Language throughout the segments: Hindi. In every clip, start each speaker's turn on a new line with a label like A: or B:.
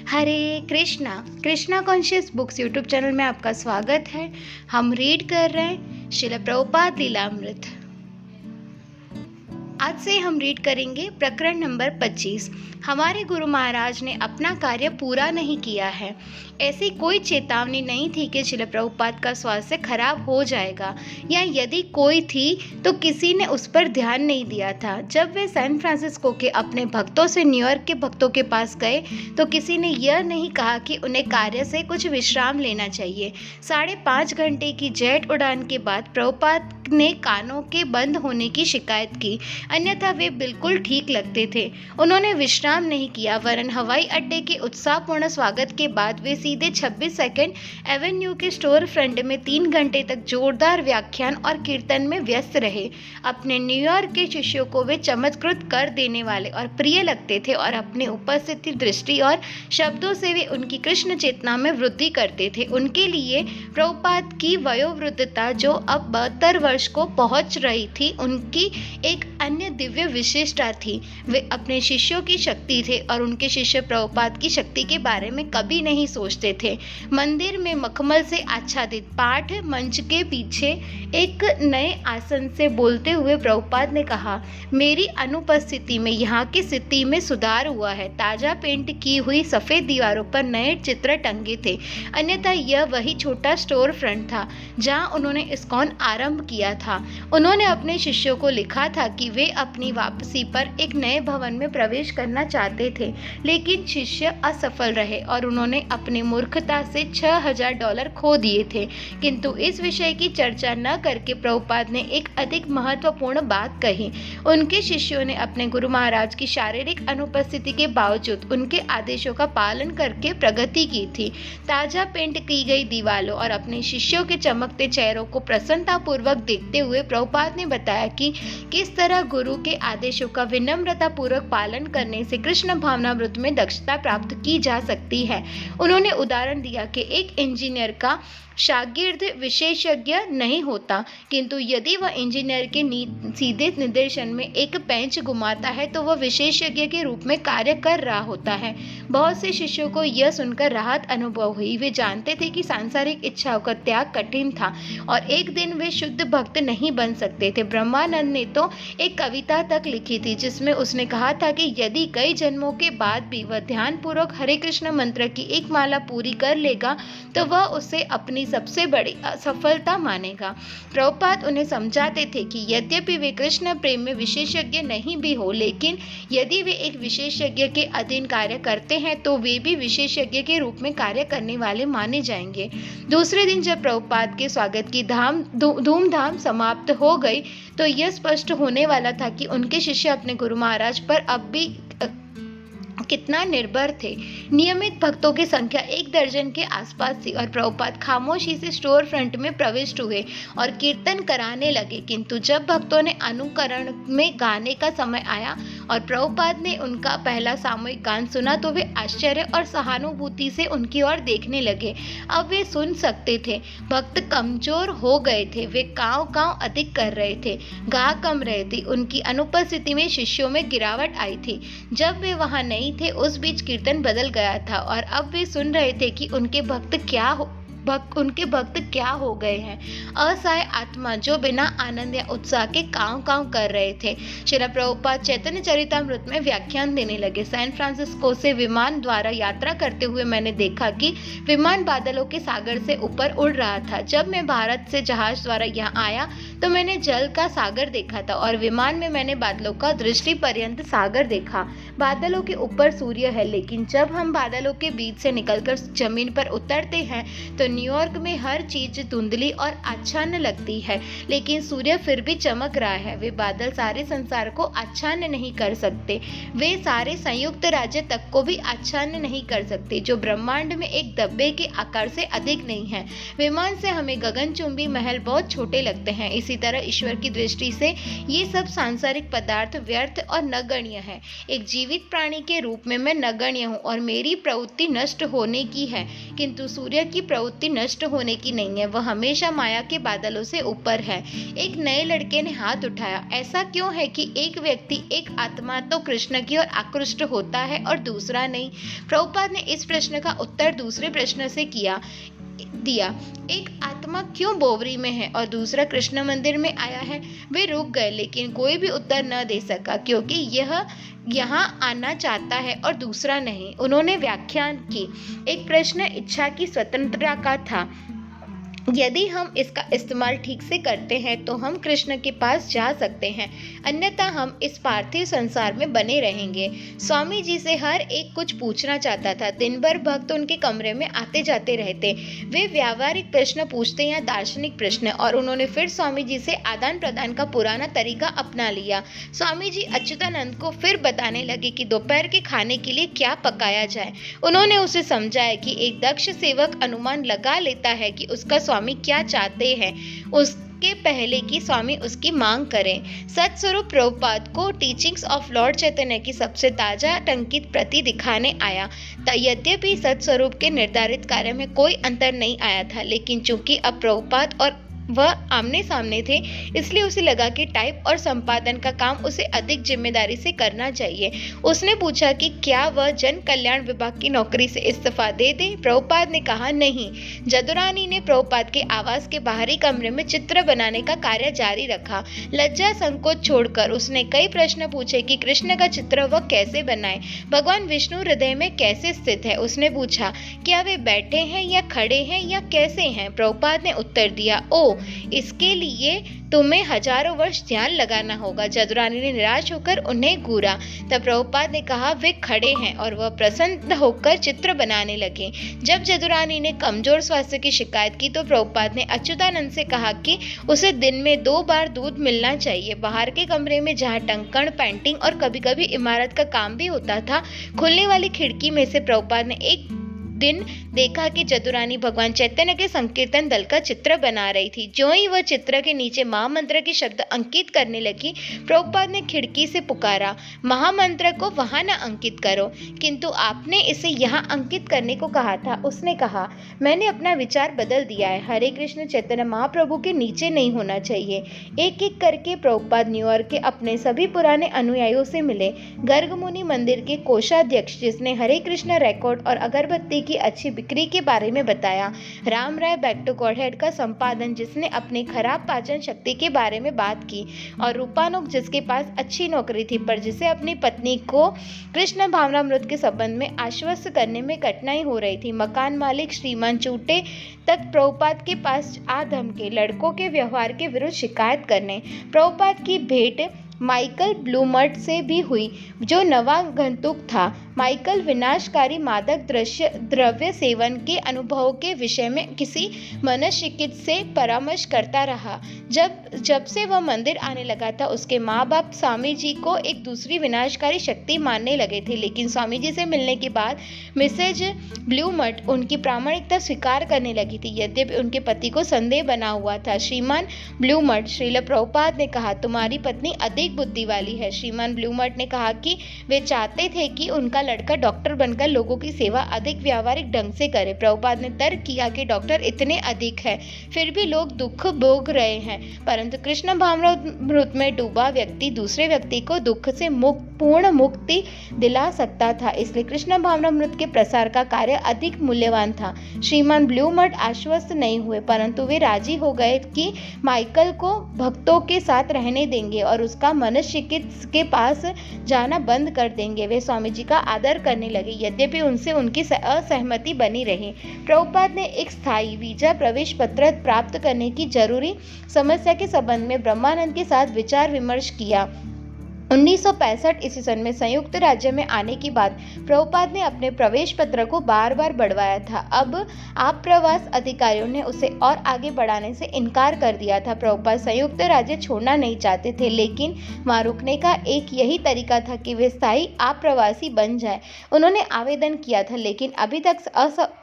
A: हरे Krishna Krishna conscious books YouTube channel में आपका स्वागत है। हम रीड कर रहे हैं श्रील प्रभुपाद लीलामृत। आज से हम रीड करेंगे प्रकरण नंबर 25। हमारे गुरु महाराज ने अपना कार्य पूरा नहीं किया है। ऐसी कोई चेतावनी नहीं थी कि श्रील प्रभुपाद का स्वास्थ्य खराब हो जाएगा, या यदि कोई थी तो किसी ने उस पर ध्यान नहीं दिया था। जब वे सैन फ्रांसिस्को के अपने भक्तों से न्यूयॉर्क के भक्तों के पास गए तो किसी ने यह नहीं कहा कि उन्हें कार्य से कुछ विश्राम लेना चाहिए। 5.5 घंटे की जेट उड़ान के बाद प्रभुपाद ने कानों के बंद होने की शिकायत की, अन्यथा वे बिल्कुल ठीक लगते थे। उन्होंने विश्राम नहीं किया, वरन हवाई अड्डे के उत्साहपूर्ण स्वागत के बाद वे सीधे 26 सेकंड एवेन्यू के स्टोर फ्रंट में 3 घंटे तक जोरदार व्याख्यान और कीर्तन में व्यस्त रहे। अपने न्यूयॉर्क के शिष्यों को वे चमत्कृत कर देने वाले और प्रिय लगते थे और अपनी उपस्थिति, दृष्टि और शब्दों से वे उनकी कृष्ण चेतना में वृद्धि करते थे। उनके लिए प्रभुपाद की वयोवृद्धता, जो अब 72 वर्ष को पहुंच रही थी, उनकी एक अन्य दिव्य विशेषता थी। वे अपने शिष्यों की शक्ति थे और उनके शिष्य प्रभुपाद की शक्ति के बारे में कभी नहीं सोचते थे। मंदिर में मखमल से आच्छादित पाठ मंच के पीछे एक नए आसन से बोलते हुए प्रभुपाद ने कहा, मेरी अनुपस्थिति में यहाँ की स्थिति में सुधार हुआ है। ताजा पेंट की हुई सफेद दीवारों पर नए चित्र टंगे थे, अन्यथा यह वही छोटा स्टोर फ्रंट था जहाँ उन्होंने इस्कॉन आरंभ किया था। उन्होंने अपने शिष्यों को लिखा था कि वे अपनी वापसी पर एक नए भवन में प्रवेश करना चाहते थे, लेकिन शिष्य असफल रहे और उन्होंने अपनी मूर्खता से $6000 खो दिए थे। किंतु इस विषय की चर्चा न करके प्रभुपाद ने एक अधिक महत्वपूर्ण बात कही। उनके शिष्यों ने अपने गुरु महाराज की शारीरिक अनुपस्थिति के बावजूद उनके आदेशों का पालन करके प्रगति की थी। ताजा पेंट की गई दीवारों और अपने शिष्यों के चमकते चेहरों को प्रसन्नतापूर्वक देखते हुए प्रभुपाद ने बताया कि किस तरह गुरु के आदेशों का विनम्रतापूर्वक पालन करने से कृष्ण भावनामृत में दक्षता प्राप्त की जा सकती है। उन्होंने उदाहरण दिया कि एक इंजीनियर का शागिर्द विशेषज्ञ नहीं होता, किंतु यदि वह इंजीनियर के सीधे निर्देशन में एक पेंच घुमाता है तो वह विशेषज्ञ के रूप में कार्य कर रहा होता है। बहुत से शिष्यों को यह सुनकर राहत अनुभव हुई। वे जानते थे कि सांसारिक इच्छाओं का त्याग कठिन था और एक दिन वे शुद्ध भक्त नहीं बन सकते थे। ब्रह्मानंद ने तो एक कविता तक लिखी थी जिसमें उसने कहा था कि यदि कई जन्मों के बाद भी वह ध्यानपूर्वक हरे कृष्ण मंत्र की एक माला पूरी कर लेगा तो वह उसे अपनी सबसे बड़ी असफलता मानेगा। प्रभुपाद उन्हें समझाते थे कि यद्यपि वे कृष्ण प्रेम में विशेषज्ञ नहीं भी हो, लेकिन यदि वे एक विशेषज्ञ के अधीन कार्य करते हैं तो वे भी विशेषज्ञ के रूप में कार्य करने वाले माने जाएंगे। दूसरे दिन जब प्रभुपाद के स्वागत की धूमधाम समाप्त हो गई तो यह स्पष्ट होने वाला था कि उनके शिष्य अपने गुरु महाराज पर अब भी कितना निर्भर थे। नियमित भक्तों की संख्या 1 दर्जन के आसपास थी और प्रभुपाद खामोशी से स्टोर फ्रंट में प्रविष्ट हुए और कीर्तन कराने लगे। किंतु जब भक्तों ने अनुकरण में गाने का समय आया और प्रभुपाद ने उनका पहला सामूहिक गान सुना तो वे आश्चर्य और सहानुभूति से उनकी ओर देखने लगे। अब वे सुन सकते थे। भक्त कमजोर हो गए थे, वे कांव अधिक कर रहे थे, गा कम रहे थे। उनकी अनुपस्थिति में शिष्यों में गिरावट आई थी। जब वे वहां नहीं थे उस बीच कीर्तन बदल गया था और अब वे सुन रहे थे कि उनके भक्त क्या हो गए हैं। असहाय आत्मा जो बिना आनंद या उत्साह के कांव कर रहे थे। श्रील प्रभुपाद चैतन्य चरितामृत में व्याख्यान देने लगे। सैन फ्रांसिस्को से विमान द्वारा यात्रा करते हुए मैंने देखा कि विमान बादलों के सागर से ऊपर उड़ रहा था। जब मैं भारत से जहाज द्वारा यहाँ आया तो मैंने जल का सागर देखा था और विमान में मैंने बादलों का दृष्टि पर्यंत सागर देखा। बादलों के ऊपर सूर्य है, लेकिन जब हम बादलों के बीच से निकलकर जमीन पर उतरते हैं तो न्यूयॉर्क में हर चीज धुंधली और आच्छादन लगती है, लेकिन सूर्य फिर भी चमक रहा है। वे बादल सारे संसार को आच्छादन नहीं कर सकते, वे सारे संयुक्त राज्य तक को भी आच्छादन नहीं कर सकते, जो ब्रह्मांड में एक डब्बे के आकार से अधिक नहीं है। विमान से हमें गगनचुंबी महल बहुत छोटे लगते हैं, इसी तरह ईश्वर की दृष्टि से ये सब सांसारिक पदार्थ व्यर्थ और नगण्य है। एक जीवित प्राणी के रूप में मैं नगण्य हूँ और मेरी प्रवृत्ति नष्ट होने की है, किंतु सूर्य की प्रवृत्ति मुक्ति नष्ट होने की नहीं है, वह हमेशा माया के बादलों से ऊपर है। एक नए लड़के ने हाथ उठाया। ऐसा क्यों है कि एक व्यक्ति, एक आत्मा तो कृष्ण की ओर आकृष्ट होता है और दूसरा नहीं? प्रभुपाद ने इस प्रश्न का उत्तर दूसरे प्रश्न से दिया। एक आत्मा क्यों बोवरी में है और दूसरा कृष्ण मंदिर में आया है? वे रुक गए, लेकिन कोई भी उत्तर न दे सका, क्योंकि यह यहाँ आना चाहता है और दूसरा नहीं। उन्होंने व्याख्यान की। एक प्रश्न इच्छा की स्वतंत्रता का था। यदि हम इसका इस्तेमाल ठीक से करते हैं तो हम कृष्ण के पास जा सकते हैं, अन्यथा हम इस पार्थिव संसार में बने रहेंगे। स्वामी जी से हर एक कुछ पूछना चाहता था। दिन भर भक्त उनके कमरे में आते जाते रहते। वे व्यावहारिक प्रश्न पूछते या दार्शनिक प्रश्न, और उन्होंने फिर स्वामी जी से आदान प्रदान का पुराना तरीका अपना लिया। स्वामी जी अच्युतानंद को फिर बताने लगे कि दोपहर के खाने के लिए क्या पकाया जाए। उन्होंने उसे समझाया कि एक दक्ष सेवक अनुमान लगा लेता है कि उसका स्वामी क्या चाहते हैं उसके पहले कि स्वामी उसकी मांग करें। सतस्वरूप प्रभुपाद को टीचिंग्स ऑफ लॉर्ड चैतन्य की सबसे ताजा टंकित प्रति दिखाने आया। यद्यपि सतस्वरूप के निर्धारित कार्य में कोई अंतर नहीं आया था, लेकिन चूंकि अब प्रभुपाद और वह आमने सामने थे, इसलिए उसे लगा कि टाइप और संपादन का काम उसे अधिक जिम्मेदारी से करना चाहिए। उसने पूछा कि क्या वह जन कल्याण विभाग की नौकरी से इस्तीफा दे दे। प्रभुपाद ने कहा नहीं। जदुरानी ने प्रभुपाद के आवास के बाहरी कमरे में चित्र बनाने का कार्य जारी रखा। लज्जा संकोच छोड़कर उसने कई प्रश्न पूछे कि कृष्ण का चित्र वह कैसे बनाए, भगवान विष्णु हृदय में कैसे स्थित है। उसने पूछा क्या वे बैठे हैं या खड़े हैं या कैसे हैं। प्रभुपाद ने उत्तर दिया, ओ, इसके लिए तुम्हें हजारों वर्ष ध्यान लगाना होगा। जदुरानी ने निराश होकर उन्हें घूरा। तब प्रभुपाद ने कहा वे खड़े हैं, और वह प्रसन्न होकर चित्र बनाने लगे। जब जदुरानी ने कमजोर स्वास्थ्य की शिकायत की तो प्रभुपाद ने अच्युतानंद से कहा कि उसे दिन में 2 बार दूध मिलना चाहिए। बाहर के कमरे में जहाँ टंकण, पेंटिंग और कभी-कभी इमारत का काम भी होता था, खुलने वाली खिड़की में से प्रभुपाद ने एक दिन देखा कि जदुरानी भगवान चैतन्य के संकीर्तन दल का चित्र बना रही थी। जो ही वह चित्र के नीचे महामंत्र के शब्द अंकित करने लगी, प्रभुपाद ने खिड़की से पुकारा, महामंत्र को वहां न अंकित करो, किंतु आपने इसे यहाँ अंकित करने को कहा था। उसने कहा, मैंने अपना विचार बदल दिया है। हरे कृष्ण चैतन्य महाप्रभु के नीचे नहीं होना चाहिए। एक एक करके प्रभुपाद न्यूयॉर्क के अपने सभी पुराने अनुयायियों से मिले। गर्ग मुनि मंदिर के कोषाध्यक्ष, जिसने हरे कृष्ण रिकॉर्ड और अगरबत्ती की अच्छी बिक्री के बारे में बताया। राम राय बैक टू गॉडहेड का संपादन, जिसने अपनी खराब पाचन शक्ति के बारे में बात की। और रूपानुग, जिसके पास अच्छी नौकरी थी पर जिसे अपनी पत्नी को कृष्ण भावनामृत के संबंध में आश्वस्त करने में कठिनाई हो रही थी। मकान मालिक श्रीमान चूटे तक प्रभुपाद के पास आ धमके, लड़कों के व्यवहार के विरुद्ध शिकायत करने। प्रभुपाद की भेंट माइकल ब्लूमर्ट से भी हुई, जो नवागंतुक था। माइकल विनाशकारी मादक द्रव्य सेवन के अनुभवों के विषय में किसी मनोचिकित्सक से परामर्श करता रहा। जब से वह मंदिर आने लगा था, उसके माँ बाप स्वामी जी को एक दूसरी विनाशकारी शक्ति मानने लगे थे, लेकिन स्वामी जी से मिलने के बाद मिसेज ब्लूमर्ट उनकी प्रामाणिकता स्वीकार करने लगी थी, यद्यपि उनके पति को संदेह बना हुआ था। श्रीमान ब्लूमर्ट, श्रील प्रभुपाद ने कहा, तुम्हारी पत्नी अधिक बुद्धि वाली है। श्रीमान ब्लूमर्ट ने कहा कि वे चाहते थे कि उनका लड़का डॉक्टर बनकर लोगों की सेवा अधिक व्यावहारिक ढंग से करे। प्रभुपाद ने तर्क किया कि डॉक्टर इतने अधिक है, फिर भी लोग दुख भोग रहे हैं, परंतु कृष्ण भावनामृत में डूबा व्यक्ति दूसरे व्यक्ति को दुख से पूर्ण मुक्ति दिला सकता था, इसलिए कृष्ण भावनामृत के प्रसार का कार्य अधिक मूल्यवान था। श्रीमान ब्लूमर्ट आश्वस्त नहीं हुए, परंतु वे राजी हो गए कि माइकल को भक्तों के साथ रहने देंगे और उसका मनोचिकित्सक के पास जाना बंद कर देंगे। वे स्वामी जी का आदर करने लगे, यद्यपि उनसे उनकी असहमति बनी रही। प्रभुपाद ने एक स्थायी वीजा प्रवेश पत्र प्राप्त करने की जरूरी समस्या के संबंध में ब्रह्मानंद के साथ विचार विमर्श किया। 1965 ईस्वी सन में संयुक्त राज्य में आने के बाद प्रभुपाद ने अपने प्रवेश पत्र को बार बार बढ़वाया था। अब आप्रवास अधिकारियों ने उसे और आगे बढ़ाने से इनकार कर दिया था। प्रभुपाद संयुक्त राज्य छोड़ना नहीं चाहते थे, लेकिन वहाँ रुकने का एक यही तरीका था कि वे स्थायी आप्रवासी बन जाए। उन्होंने आवेदन किया था, लेकिन अभी तक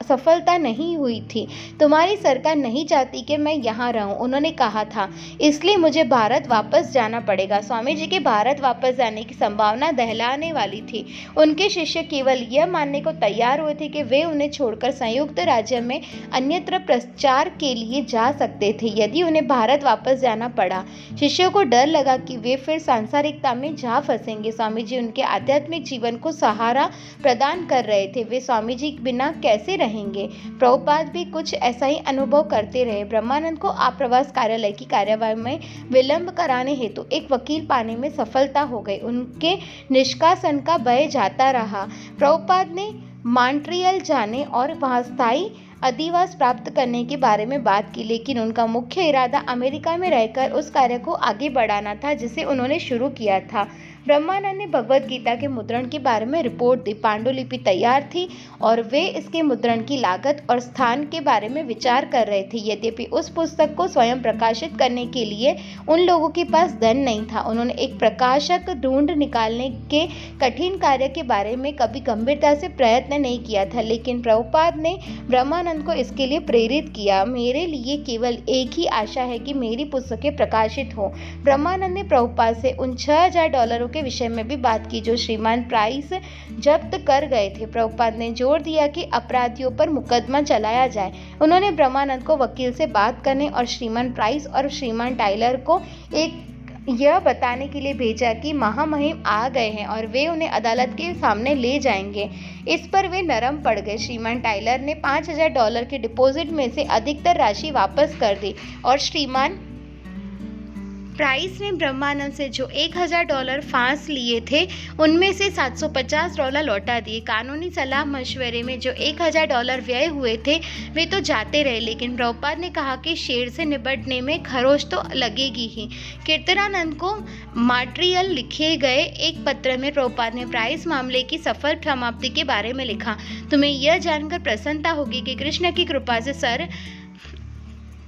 A: सफलता नहीं हुई थी। तुम्हारी सरकार नहीं चाहती कि मैं यहाँ रहूँ, उन्होंने कहा था, इसलिए मुझे भारत वापस जाना पड़ेगा। स्वामी जी के भारत वापस जाने की संभावना दहलाने वाली थी। उनके शिष्य केवल यह मानने को तैयार हुए थे कि वे उन्हें छोड़कर संयुक्त राज्य में अन्यत्र प्रचार के लिए जा सकते थे यदि उन्हें भारत वापस जाना पड़ा। शिष्यों को डर लगा कि वे फिर सांसारिकता में जा फंसेंगे। स्वामी जी उनके आध्यात्मिक जीवन को सहारा प्रदान कर रहे थे। वे स्वामी जी बिना कैसे रहेंगे? प्रभुपाद भी कुछ ऐसा ही अनुभव करते रहे। ब्रह्मानंद को आप्रवास कार्यालय की कार्यवाही में विलंब कराने हेतु एक वकील पाने में सफलता हो गई। उनके निष्कासन का भय जाता रहा। प्रभुपाद ने मॉन्ट्रियल जाने और वहां स्थायी अधिवास प्राप्त करने के बारे में बात की, लेकिन उनका मुख्य इरादा अमेरिका में रहकर उस कार्य को आगे बढ़ाना था जिसे उन्होंने शुरू किया था। ब्रह्मानंद ने भगवद गीता के मुद्रण के बारे में रिपोर्ट दी। पांडुलिपि तैयार थी और वे इसके मुद्रण की लागत और स्थान के बारे में विचार कर रहे थे। यद्यपि उस पुस्तक को स्वयं प्रकाशित करने के लिए उन लोगों के पास धन नहीं था। उन्होंने एक प्रकाशक ढूंढ निकालने के कठिन कार्य के बारे में कभी गंभीरता से प्रयत्न नहीं किया था, लेकिन प्रभुपाद ने ब्रह्मानंद को इसके लिए प्रेरित किया। मेरे लिए केवल एक ही आशा है कि मेरी पुस्तकें प्रकाशित हो। ब्रह्मानंद ने प्रभुपाद से उन $6000 के विषय में भी बात की जो श्रीमान प्राइस जब्त कर गए थे। प्रभुपाद ने जोर दिया कि अपराधियों पर मुकदमा चलाया जाए। उन्होंने ब्रह्मानंद को वकील से बात करने और श्रीमान प्राइस और श्रीमान टाइलर को यह बताने के लिए भेजा कि महामहिम आ गए हैं और वे उन्हें अदालत के सामने ले जाएंगे। इस पर वे नरम पड़ गए। श्रीमान टाइलर ने $5000 के डिपॉजिट में से अधिकतर राशि वापस कर दी और श्रीमान प्राइस ने ब्रह्मानंद से जो $1000 फांस लिए थे उनमें से $750 लौटा दिए। कानूनी सलाह मशवरे में जो $1000 व्यय हुए थे वे तो जाते रहे, लेकिन प्रभुपाद ने कहा कि शेर से निपटने में खरोच तो लगेगी ही। कीर्तनानंद को मॉन्ट्रियल लिखे गए एक पत्र में प्रभुपाद ने प्राइस मामले की सफल समाप्ति के बारे में लिखा। तुम्हें यह जानकर प्रसन्नता होगी कि कृष्ण की कृपा से सर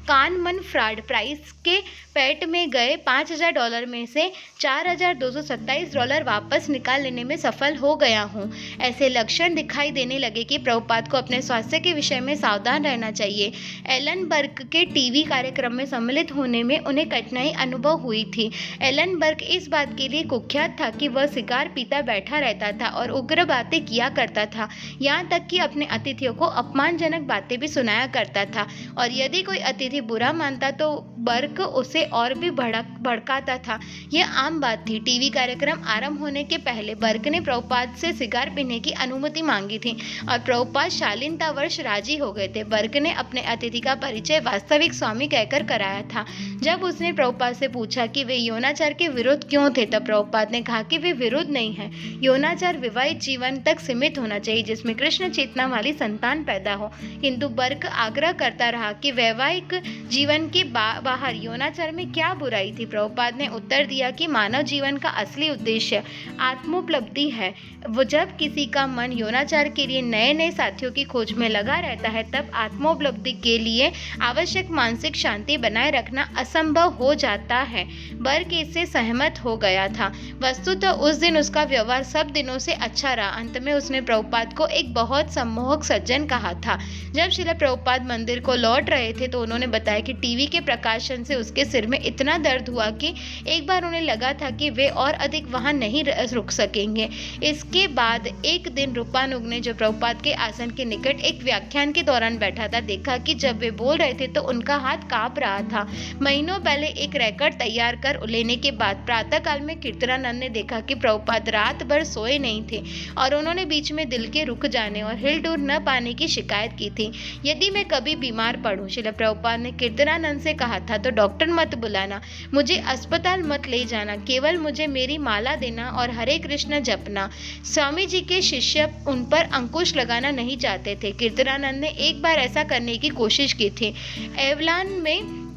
A: कानमन फ्रॉड प्राइस के पेट में गए $5000 में से $4227 वापस निकाल लेने में सफल हो गया हूँ। ऐसे लक्षण दिखाई देने लगे कि प्रभुपाद को अपने स्वास्थ्य के विषय में सावधान रहना चाहिए। एलन बर्ग के टीवी कार्यक्रम में सम्मिलित होने में उन्हें कठिनाई अनुभव हुई थी। एलन बर्ग इस बात के लिए कुख्यात था कि वह सिगार पीता बैठा रहता था और उग्र बातें किया करता था, यहाँ तक कि अपने अतिथियों को अपमानजनक बातें भी सुनाया करता था और यदि कोई अतिथि बुरा मानता तो बर्ग उसे और भी भड़काता था। यह आम बात थी। टीवी कार्यक्रम आरंभ होने के पहले बर्ग ने प्रभुपाद से सिगार पीने की अनुमति मांगी थी और प्रभुपाद शालीनतावश राजी हो गए थे। बर्ग ने अपने अतिथि का परिचय वास्तविक स्वामी कहकर कराया था। जब उसने प्रभुपाद से पूछा कि वे यौनाचार के विरुद्ध क्यों थे, तब प्रभुपाद ने कहा कि वे विरुद्ध नहीं है। यौनाचार विवाहित जीवन तक सीमित होना चाहिए जिसमें कृष्ण चेतना वाली संतान पैदा हो, किंतु बर्ग आग्रह करता रहा कि वैवाहिक जीवन के बाहर यौनाचार में क्या बुराई थी। प्रभुपाद ने उत्तर दिया कि मानव जीवन का असली उद्देश्य आत्मोपलब्धि है। वो जब किसी का मन यौनाचार के लिए नए नए साथियों की खोज में लगा रहता है तब आत्मोपलब्धि के लिए आवश्यक मानसिक शांति बनाए रखना असंभव हो जाता है। बर्ग इससे सहमत हो गया था। वस्तुतः उस दिन उसका व्यवहार सब दिनों से अच्छा रहा। अंत में उसने प्रभुपाद को एक बहुत सम्मोहक सज्जन कहा था। जब श्रील प्रभुपाद मंदिर को लौट रहे थे तो उन्होंने बताया कि टीवी के प्रकाशन से उसके सिर में इतना दर्द हुआ कि एक बार उन्हें लगा था कि वे और अधिक वहां नहीं रुक सकेंगे। इसके बाद एक दिन रूपानुग ने, जो प्रभुपाद के आसन के निकट एक व्याख्यान के दौरान बैठा था, देखा कि जब वे बोल रहे थे तो उनका हाथ कांप रहा था। महीनों पहले एक रिकॉर्ड तैयार कर लेने के बाद प्रातःकाल में कीर्तनानंद ने देखा कि प्रभुपाद रात भर सोए नहीं थे और उन्होंने बीच में दिल के रुक जाने और हिल-डुल न पाने की शिकायत की थी। यदि मैं कभी बीमार पड़ूं, श्रील प्रभुपाद ने कीर्तनानंद से कहा था, तो डॉक्टर मत बुलाना, मुझे अस्पताल मत ले जाना, केवल मुझे मेरी माला देना और हरे कृष्ण जपना। स्वामी जी के शिष्य उन पर अंकुश लगाना नहीं चाहते थे। कीर्तनानंद ने एक बार ऐसा करने की कोशिश की थी। एवलान में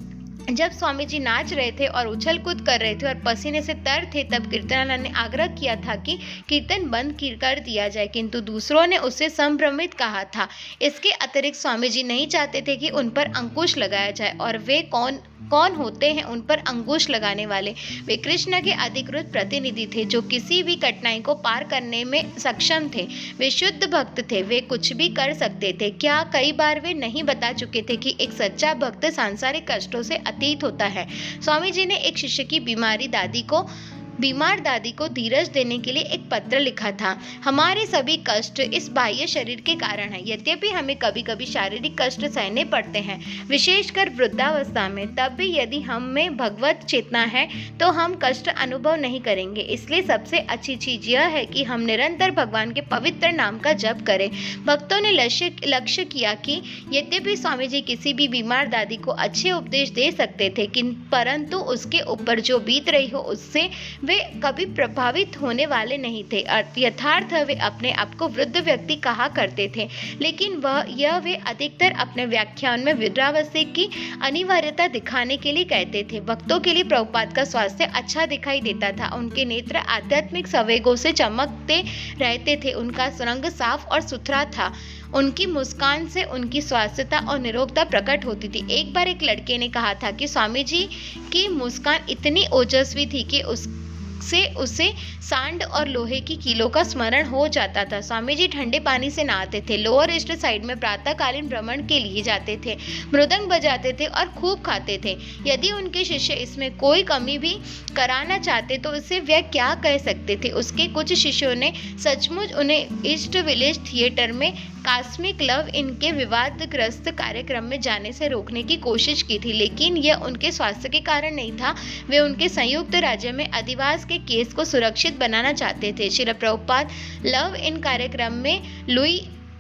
A: जब स्वामी जी नाच रहे थे और उछल कूद कर रहे थे और पसीने से तर थे, तब कीर्तनानंद ने आग्रह किया था कि कीर्तन बंद कर दिया जाए, किंतु दूसरों ने उससे संभ्रमित कहा था। इसके अतिरिक्त स्वामी जी नहीं चाहते थे कि उन पर अंकुश लगाया जाए, और वे कौन होते हैं उन पर अंकुश लगाने वाले? वे कृष्ण के अधिकृत प्रतिनिधि थे जो किसी भी कठिनाई को पार करने में सक्षम थे। वे शुद्ध भक्त थे, वे कुछ भी कर सकते थे। क्या कई बार वे नहीं बता चुके थे कि एक सच्चा भक्त सांसारिक कष्टों से अतीत होता है? स्वामी जी ने एक शिष्य की बीमारी दादी को बीमार दादी को धीरज देने के लिए एक पत्र लिखा था। हमारे सभी कष्ट इस बाह्य शरीर के कारण है। यद्यपि हमें कभी कभी शारीरिक कष्ट सहने पड़ते हैं, विशेषकर वृद्धावस्था में, तब भी यदि हम में भगवत चेतना है तो हम कष्ट अनुभव नहीं करेंगे। इसलिए सबसे अच्छी चीज यह है कि हम निरंतर भगवान के पवित्र नाम का जप करें। भक्तों ने लक्ष्य किया कि यद्यपि स्वामी जी किसी भी बीमार दादी को अच्छे उपदेश दे सकते थे, परंतु उसके ऊपर जो बीत रही हो उससे वे कभी प्रभावित होने वाले नहीं थे। यथार्थ वे अपने आप को वृद्ध व्यक्ति कहा करते थे, लेकिन वे अधिकतर अपने व्याख्यान में वृद्धावस्था की अनिवार्यता दिखाने के लिए कहते थे। भक्तों के लिए प्रभुपाद का स्वास्थ्य अच्छा दिखाई देता था। उनके नेत्र आध्यात्मिक संवेगों से चमकते रहते थे। उनका रंग साफ और सुथरा था। उनकी मुस्कान से उनकी स्वास्थ्यता और निरोगता प्रकट होती थी। एक बार एक लड़के ने कहा था कि स्वामी जी की मुस्कान इतनी ओजस्वी थी कि उसे सांड और लोहे की कीलों का स्मरण हो जाता था। स्वामी जी ठंडे पानी से नहाते थे, लोअर ईस्ट साइड में प्रातःकालीन भ्रमण के लिए जाते थे, मृदंग बजाते थे और खूब खाते थे। यदि उनके शिष्य इसमें कोई कमी भी कराना चाहते तो इसे वे क्या कह सकते थे। उसके कुछ शिष्यों ने सचमुच उन्हें ईस्ट विलेज थिएटर में कॉस्मिक लव इनके विवादग्रस्त कार्यक्रम में जाने से रोकने की कोशिश की थी, लेकिन यह उनके स्वास्थ्य के कारण नहीं था। वे उनके संयुक्त राज्य में अधिवास के केस को सुरक्षित बनाना चाहते थे। श्रील प्रभुपाद लव इन कार्यक्रम में लुई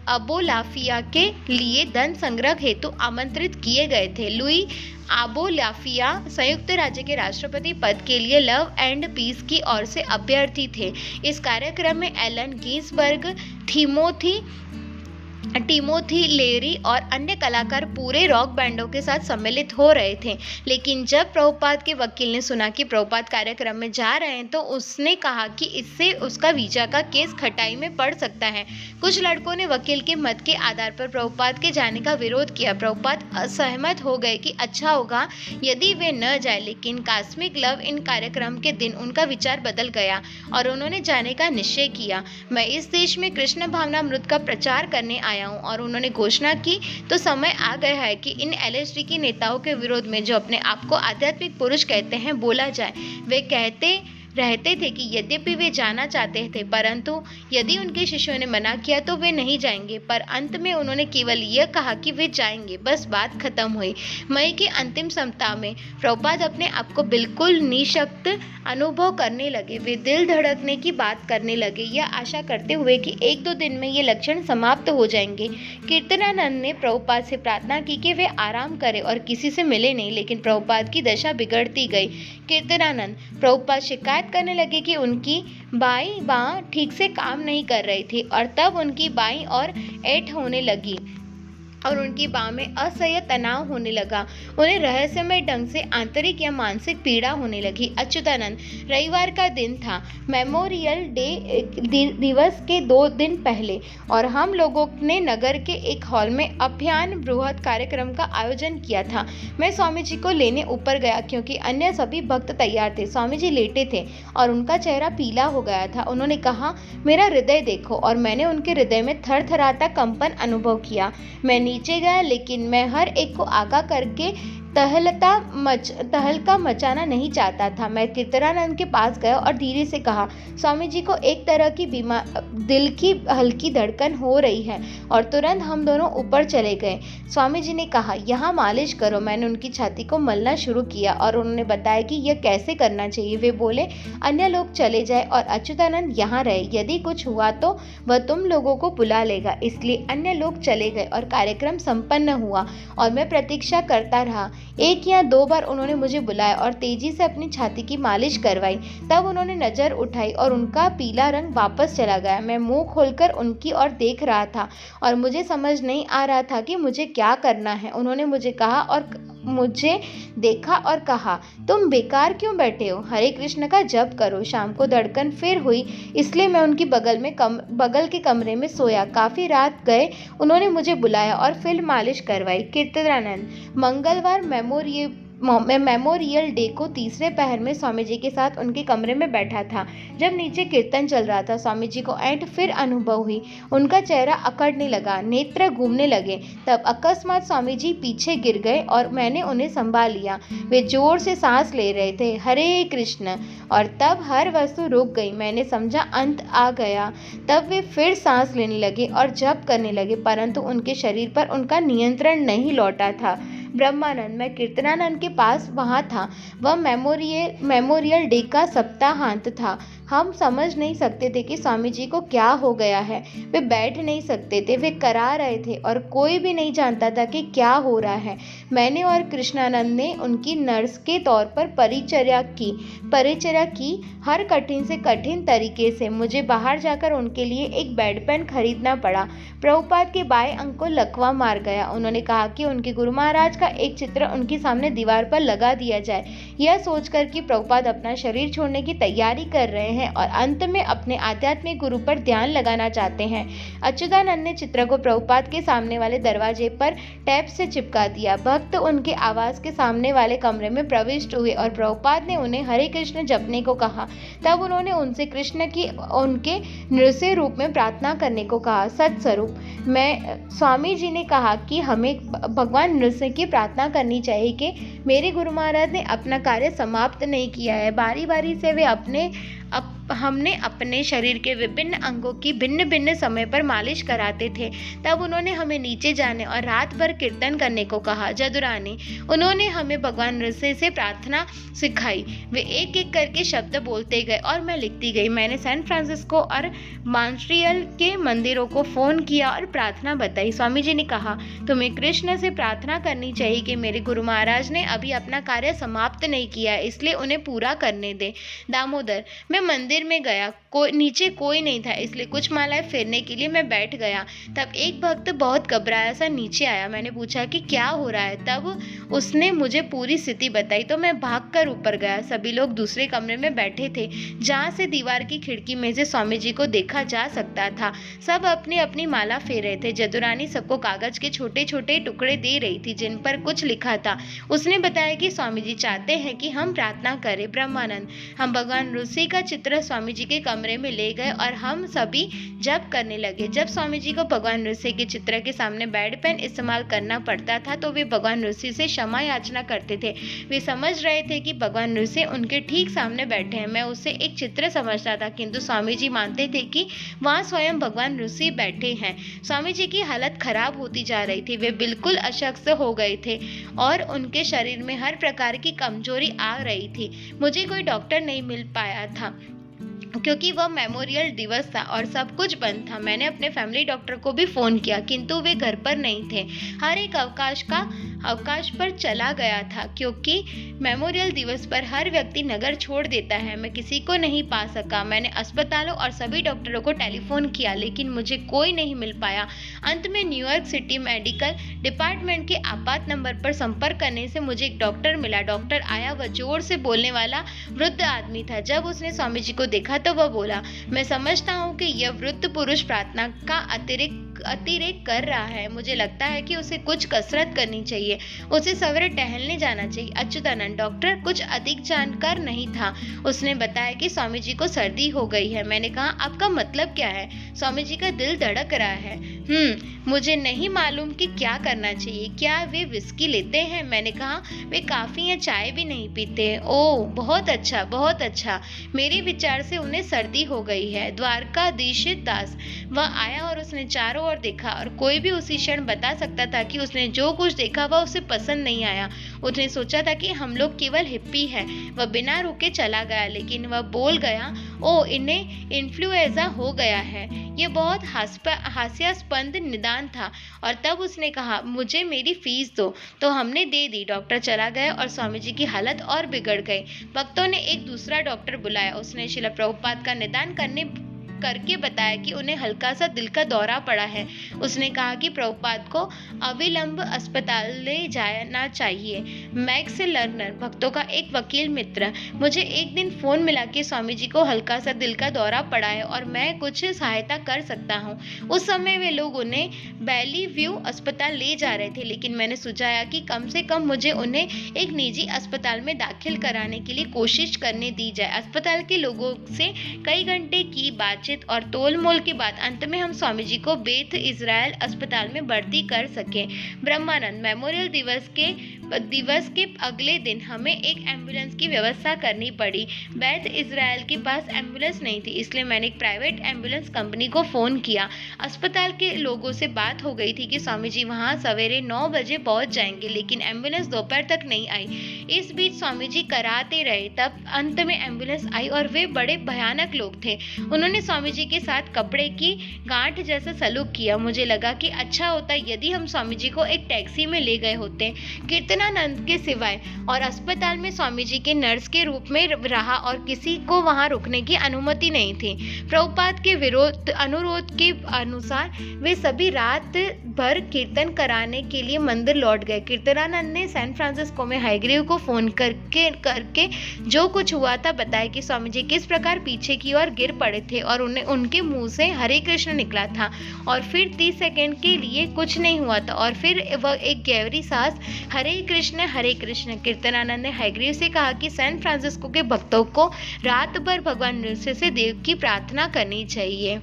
A: अबोलाफिया के लिए धन संग्रह हेतु आमंत्रित किए गए थे। लुई अबोलाफिया संयुक्त राज्य के राष्ट्रपति पद के लिए लव एंड पीस की ओर से अभ्यर्थी थे। इस कार्यक्रम में एलन गिन्सबर्ग, टिमोथी लेरी और अन्य कलाकार पूरे रॉक बैंडों के साथ सम्मिलित हो रहे थे। लेकिन जब प्रभुपाद के वकील ने सुना कि प्रभुपाद कार्यक्रम में जा रहे हैं तो उसने कहा कि इससे उसका वीजा का केस खटाई में पड़ सकता है। कुछ लड़कों ने वकील के मत के आधार पर प्रभुपाद के जाने का विरोध किया। प्रभुपाद असहमत हो गए कि अच्छा होगा यदि वे न जाए, लेकिन कॉस्मिक लव इन कार्यक्रम के दिन उनका विचार बदल गया और उन्होंने जाने का निश्चय किया। मैं इस देश में कृष्ण भावनामृत का प्रचार करने आया हूं और उन्होंने घोषणा की तो समय आ गया है कि इन एलएसडी के नेताओं के विरोध में, जो अपने आप को आध्यात्मिक पुरुष कहते हैं, बोला जाए। वे कहते रहते थे कि यद्यपि वे जाना चाहते थे, परंतु यदि उनके शिष्यों ने मना किया तो वे नहीं जाएंगे। पर अंत में उन्होंने केवल यह कहा कि वे जाएंगे, बस बात खत्म हुई। मई के अंतिम सप्ताह में प्रभुपाद अपने आप को बिल्कुल निशक्त अनुभव करने लगे। वे दिल धड़कने की बात करने लगे, यह आशा करते हुए कि 1-2 दिन में ये लक्षण समाप्त हो जाएंगे। कीर्तनानंद ने प्रभुपाद से प्रार्थना की कि वे आराम करें और किसी से मिले नहीं, लेकिन प्रभुपाद की दशा बिगड़ती गई। कीर्तनानंद प्रभुपाद शिकायत करने लगे कि उनकी बाईं बांह ठीक से काम नहीं कर रही थी और तब उनकी बाईं ओर ऐंठ होने लगी और उनकी बाह में असह्य तनाव होने लगा। उन्हें रहस्यमय ढंग से आंतरिक या मानसिक पीड़ा होने लगी। अच्युतानंद, रविवार का दिन था, मेमोरियल डे दिवस के 2 दिन पहले, और हम लोगों ने नगर के एक हॉल में अभियान बृहद कार्यक्रम का आयोजन किया था। मैं स्वामी जी को लेने ऊपर गया क्योंकि अन्य सभी भक्त तैयार थे। स्वामी जी लेटे थे और उनका चेहरा पीला हो गया था। उन्होंने कहा, मेरा हृदय देखो, और मैंने उनके हृदय में थरथराता कंपन अनुभव किया। मैं नीचे गया, लेकिन मैं हर एक को आगाह करके तहलका मचाना नहीं चाहता था। मैं कीर्तनानंद के पास गया और धीरे से कहा, स्वामी जी को एक तरह की दिल की हल्की धड़कन हो रही है, और तुरंत हम दोनों ऊपर चले गए। स्वामी जी ने कहा, यहाँ मालिश करो। मैंने उनकी छाती को मलना शुरू किया और उन्होंने बताया कि यह कैसे करना चाहिए। वे बोले, अन्य लोग चले जाए और अच्युतानंद यहाँ रहे। यदि कुछ हुआ तो वह तुम लोगों को बुला लेगा। इसलिए अन्य लोग चले गए और कार्यक्रम संपन्न हुआ और मैं प्रतीक्षा करता रहा। 1 या 2 बार उन्होंने मुझे बुलाया और तेजी से अपनी छाती की मालिश करवाई। तब उन्होंने नजर उठाई और उनका पीला रंग वापस चला गया। मैं मुंह खोलकर उनकी ओर देख रहा था और मुझे समझ नहीं आ रहा था कि मुझे क्या करना है। उन्होंने मुझे देखा और कहा, तुम बेकार क्यों बैठे हो? हरे कृष्ण का जप करो। शाम को धड़कन फिर हुई, इसलिए मैं उनकी बगल के कमरे में सोया। काफी रात गए उन्होंने मुझे बुलाया और फिर मालिश करवाई। कीर्तनानंद, मंगलवार मैं मेमोरियल डे को तीसरे पहर में स्वामी जी के साथ उनके कमरे में बैठा था। जब नीचे कीर्तन चल रहा था, स्वामी जी को ऐंठ फिर अनुभव हुई। उनका चेहरा अकड़ने लगा, नेत्र घूमने लगे। तब अकस्मात स्वामी जी पीछे गिर गए और मैंने उन्हें संभाल लिया। वे जोर से सांस ले रहे थे, हरे कृष्ण। और तब हर वस्तु रुक गई। मैंने समझा अंत आ गया। तब वे फिर सांस लेने लगे और जप करने लगे, परंतु उनके शरीर पर उनका नियंत्रण नहीं लौटा था। ब्रह्मानंद, मैं कीर्तनानंद के पास वहाँ था। वह मेमोरियल डे का सप्ताहांत था। हम समझ नहीं सकते थे कि स्वामी जी को क्या हो गया है। वे बैठ नहीं सकते थे, वे करा रहे थे और कोई भी नहीं जानता था कि क्या हो रहा है। मैंने और कृष्णानंद ने उनकी नर्स के तौर पर परिचर्या की हर कठिन से कठिन तरीके से। मुझे बाहर जाकर उनके लिए एक बेड पेन खरीदना पड़ा। प्रभुपाद के बाएं अंग को लकवा मार गया। उन्होंने कहा कि उनके गुरु महाराज का एक चित्र उनके सामने दीवार पर लगा दिया जाए, यह सोचकर कि प्रभुपाद अपना शरीर छोड़ने की तैयारी कर रहे हैं और अंत में अपने आध्यात्मिक गुरु पर ध्यान लगाना चाहते हैं। अच्युतानंद ने चित्र को प्रभुपाद के सामने वाले दरवाजे पर टेप से चिपका दिया। भक्त उनके आवास के सामने वाले कमरे में प्रविष्ट हुए और प्रभुपाद ने उन्हें हरे कृष्ण जपने को कहा। तब उन्होंने उनसे कृष्ण की उनके नृत्य रूप में प्रार्थना करने को कहा। सत्स्वरूप स्वामी जी ने कहा कि हमें भगवान नृसिंह की प्रार्थना करनी चाहिए कि मेरे गुरु महाराज ने अपना कार्य समाप्त नहीं किया है। बारी बारी से वे हमने अपने शरीर के विभिन्न अंगों की भिन्न भिन्न समय पर मालिश कराते थे। तब उन्होंने हमें नीचे जाने और रात भर कीर्तन करने को कहा। जदुरानी, उन्होंने हमें भगवान नृसिंह से प्रार्थना सिखाई। वे एक एक करके शब्द बोलते गए और मैं लिखती गई। मैंने सैन फ्रांसिस्को और मॉन्ट्रियल के मंदिरों को फोन किया और प्रार्थना बताई। स्वामी जी ने कहा, तुम्हें कृष्ण से प्रार्थना करनी चाहिए कि मेरे गुरु महाराज ने अभी अपना कार्य समाप्त नहीं किया, इसलिए उन्हें पूरा करने दे। दामोदर, मैं मंदिर में गया, नीचे कोई नहीं था, इसलिए कुछ मालाएं फेरने के लिए मैं बैठ गया। तब एक भक्त बहुत घबराया सा नीचे आया। मैंने पूछा कि क्या हो रहा है। तब उसने मुझे पूरी स्थिति बताई तो मैं भागकर ऊपर गया। सभी लोग दूसरे कमरे में बैठे थे, जहां से दीवार की खिड़की में से स्वामी जी को देखा जा सकता था। सब अपनी अपनी माला फेर रहे थे। जदुरानी सबको कागज के छोटे छोटे टुकड़े दे रही थी जिन पर कुछ लिखा था। उसने बताया कि स्वामी जी चाहते हैं कि हम प्रार्थना करें। ब्रह्मानंद, हम भगवान ऋषि का चित्र स्वामी जी के कमरे में ले गए और हम सभी जप करने लगे। जब स्वामी जी को भगवान ऋषि के चित्र के सामने बेड पेन इस्तेमाल करना पड़ता था तो वे भगवान ऋषि से क्षमा याचना करते थे। वे समझ रहे थे कि भगवान ऋषि उनके ठीक सामने बैठे हैं। मैं उसे एक चित्र समझता था, किंतु स्वामी जी मानते थे कि वहाँ स्वयं भगवान ऋषि बैठे हैं। स्वामी जी की हालत खराब होती जा रही थी। वे बिल्कुल अशक्त हो गए थे और उनके शरीर में हर प्रकार की कमजोरी आ रही थी। मुझे कोई डॉक्टर नहीं मिल पाया था क्योंकि वह मेमोरियल दिवस था और सब कुछ बंद था। मैंने अपने फैमिली डॉक्टर को भी फोन किया, किंतु वे घर पर नहीं थे। हर एक अवकाश पर चला गया था, क्योंकि मेमोरियल दिवस पर हर व्यक्ति नगर छोड़ देता है। मैं किसी को नहीं पा सका। मैंने अस्पतालों और सभी डॉक्टरों को टेलीफोन किया, लेकिन मुझे कोई नहीं मिल पाया। अंत में न्यूयॉर्क सिटी मेडिकल डिपार्टमेंट के आपात नंबर पर संपर्क करने से मुझे एक डॉक्टर मिला। डॉक्टर आया, वह जोर से बोलने वाला वृद्ध आदमी था। जब उसने स्वामी जी को देखा तो वह बोला, मैं समझता हूँ कि यह वृद्ध पुरुष प्रार्थना का अतिरेक कर रहा है। मुझे लगता है कि उसे कुछ कसरत करनी चाहिए, उसे सवेरे टहलने जाना चाहिए। अच्युतानंद, डॉक्टर कुछ अधिक जानकार नहीं था। उसने बताया कि स्वामी जी को सर्दी हो गई है। मैंने कहा, आपका मतलब क्या है? स्वामी जी का दिल धड़क रहा है। मुझे नहीं मालूम कि क्या करना चाहिए। क्या वे विस्की लेते हैं? मैंने कहा, वे काफी या चाय भी नहीं पीते। ओह, बहुत अच्छा, बहुत अच्छा। मेरे विचार से उन्हें सर्दी हो गई है। द्वारकाधीश दास, वह आया और उसने चारों ओर देखा और कोई भी उसी क्षण बता सकता था कि उसने जो कुछ देखा वह उसे पसंद नहीं आया। उसने सोचा था कि हम लोग केवल हिप्पी हैं। वह बिना रुके चला गया, लेकिन वह बोल गया, ओह, इन्हें इन्फ्लुएंजा हो गया है। यह बहुत हास्यास्पद निदान था। और तब उसने कहा, मुझे मेरी फीस दो। तो हमने दे दी। डॉक्टर चला गया और स्वामी जी की हालत और बिगड़ गई। भक्तों ने एक दूसरा डॉक्टर बुलाया। उसने श्रील प्रभुपाद का निदान करने करके बताया कि उन्हें हल्का सा दिल का दौरा पड़ा है। उसने कहा कि प्रभुपाद को अविलंब अस्पताल ले जाना चाहिए। मैक्स लर्नर, भक्तों का एक वकील मित्र, मुझे एक दिन फोन मिला कि स्वामी जी को हल्का सा दिल का दौरा पड़ा है और मैं कुछ सहायता कर सकता हूँ। उस समय वे लोग उन्हें बैली व्यू अस्पताल ले जा रहे थे, लेकिन मैंने सुझाया कि कम से कम मुझे उन्हें एक निजी अस्पताल में दाखिल कराने के लिए कोशिश करने दी जाए। अस्पताल के लोगों से कई घंटे की बातचीत और तोलमोल के बाद अंत में हम स्वामी जी को बेथ इज़राइल अस्पताल में भर्ती कर सके। ब्रह्मानंद मेमोरियल दिवस के अगले दिन हमें एक एम्बुलेंस की व्यवस्था करनी पड़ी। बेथ इज़राइल के पास एम्बुलेंस नहीं थी, इसलिए मैंने एक प्राइवेट एम्बुलेंस कंपनी को फ़ोन किया। अस्पताल के लोगों से बात हो गई थी कि स्वामी जी वहाँ सवेरे 9 बजे पहुँच जाएंगे, लेकिन एम्बुलेंस दोपहर तक नहीं आई। इस बीच स्वामी जी कराते रहे, तब अंत में एम्बुलेंस आई और वे बड़े भयानक लोग थे। उन्होंने स्वामी जी के साथ कपड़े की गांठ जैसा सलूक किया। मुझे लगा कि अच्छा होता यदि हम स्वामी जी को एक टैक्सी में ले गए होते, कीर्तनानंद के सिवाय, और अस्पताल में स्वामी जी के नर्स के रूप में रहा और किसी को वहां रुकने की अनुमति नहीं थी। प्रभुपाद के अनुरोध के अनुसार वे सभी रात भर कीर्तन कराने के लिए मंदिर लौट गए। कीर्तनानंद ने सैन फ्रांसिस्को में हाईग्रीव को फोन करके जो कुछ हुआ था बताया कि स्वामी जी किस प्रकार पीछे की ओर गिर पड़े थे और उनके मुंह से हरे कृष्ण निकला था और फिर 30 सेकंड के लिए कुछ नहीं हुआ था और फिर वह एक गहरी सांस, हरे कृष्ण हरे कृष्ण। कीर्तनानंद ने हाईग्रीव से कहा कि सैन फ्रांसिस्को के भक्तों को रात भर भगवान नृसिंह देव की प्रार्थना करनी चाहिए।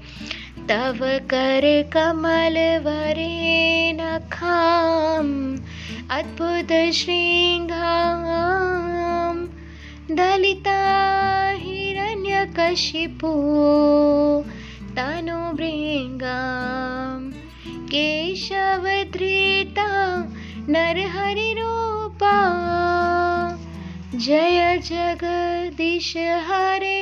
A: तव कर कमल वरे नखाम अद्भुत श्रृंगाम दलिता हिरण्यकशिपु तनु भृंगाम केशव धृता नरहरि रूपा जय जगदीश हरे।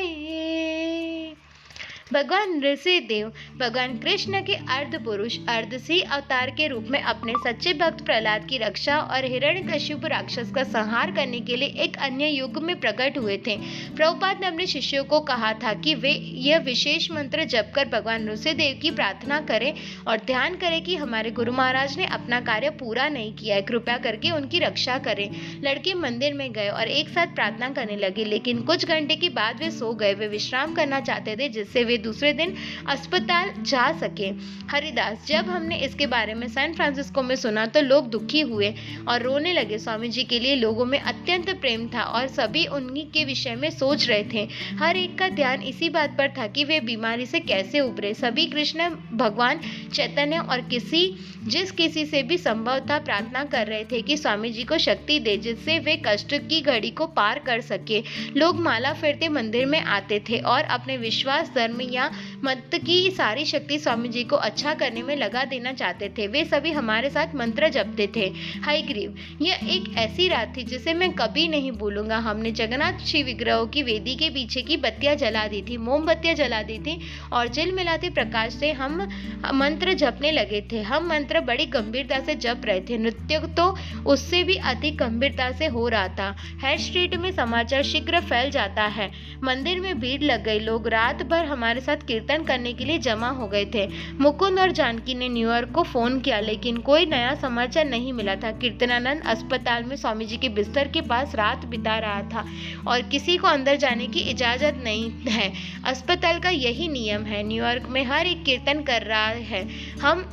A: भगवान नृसिंहदेव भगवान कृष्ण के अर्ध पुरुष अर्धसिंह अवतार के रूप में अपने सच्चे भक्त प्रहलाद की रक्षा और हिरण्यकशिप राक्षस का संहार करने के लिए एक अन्य युग में प्रकट हुए थे। प्रभुपाद ने अपने शिष्यों को कहा था कि वे यह विशेष मंत्र जप कर भगवान नृसिंहदेव की प्रार्थना करें और ध्यान करें कि हमारे गुरु महाराज ने अपना कार्य पूरा नहीं किया है, कृपया करके उनकी रक्षा करें। लड़के मंदिर में गए और एक साथ प्रार्थना करने लगे, लेकिन कुछ घंटे के बाद वे सो गए। वे विश्राम करना चाहते थे जिससे वे दूसरे दिन अस्पताल जा सके। हरिदास, जब हमने इसके बारे में सैन फ्रांसिस्को में सुना तो लोग दुखी हुए और रोने लगे। स्वामी जी के लिए लोगों में अत्यंत प्रेम था और सभी उन्हीं के विषय में सोच रहे थे। हर एक का ध्यान इसी बात पर था कि वे बीमारी से कैसे उभरे। सभी कृष्ण भगवान चैतन्य और जिस किसी से भी संभव था प्रार्थना कर रहे थे कि स्वामी जी को शक्ति दे जिससे वे कष्ट की घड़ी को पार कर सके। लोग माला फेरते मंदिर में आते थे और अपने विश्वास, धर्म या मत की सारी शक्ति स्वामी जी को अच्छा करने में लगा देना चाहते थे। वे सभी हमारे साथ मंत्र जपते थे। हाईग्रीव, यह एक ऐसी रात थी जिसे मैं कभी नहीं भूलूंगा। हमने जगन्नाथ श्री विग्रहों की वेदी के पीछे की बत्तियां जला दी थी, मोमबत्तियां जला दी थी और झिलमिलाते प्रकाश से हम मंत्र जपने लगे थे। हम मंत्र बड़ी गंभीरता से जप रहे थे। नृत्य तो उससे भी अधिक गंभीरता से हो रहा था। हेड स्ट्रीट में समाचार शीघ्र फैल जाता है। मंदिर में भीड़ लग गई। लोग रात भर हमारे साथ कीर्तन करने के लिए जमा हो गए थे। मुकुंद और जानकी ने न्यूयॉर्क को फोन किया, लेकिन कोई नया समाचार नहीं मिला था। कीर्तनानंद अस्पताल में स्वामी जी के बिस्तर के पास रात बिता रहा था और किसी को अंदर जाने की इजाजत नहीं है। अस्पताल का यही नियम है। न्यूयॉर्क में हर एक कीर्तन कर रहा है। हम